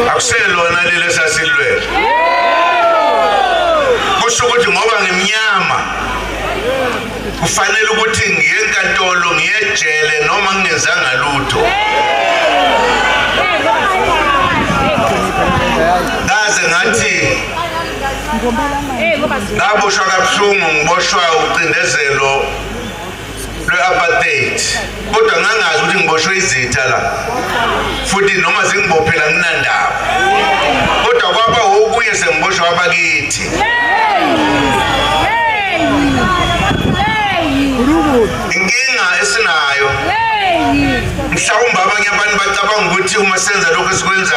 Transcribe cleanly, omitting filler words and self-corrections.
akuselona leli sasilwela kusho ukuthi ngoba ngimnyama kufanele ukuthi ngiye enkantolo ngiyejele noma ngingenzanga lutho ngaze ngathi ngaboshwa kabuhlungu ngiboshwa ucindezelo lwe-apartheid kodwa ngangazi ukuthi ngiboshwe izitha la futhi noma zingibophela nginandaba kodwa kwaba okunye sengiboshwa abakithi inkinga esinayo mhlawumbe abanye abantu bacabanga ukuthi uma senza lokho esikwenza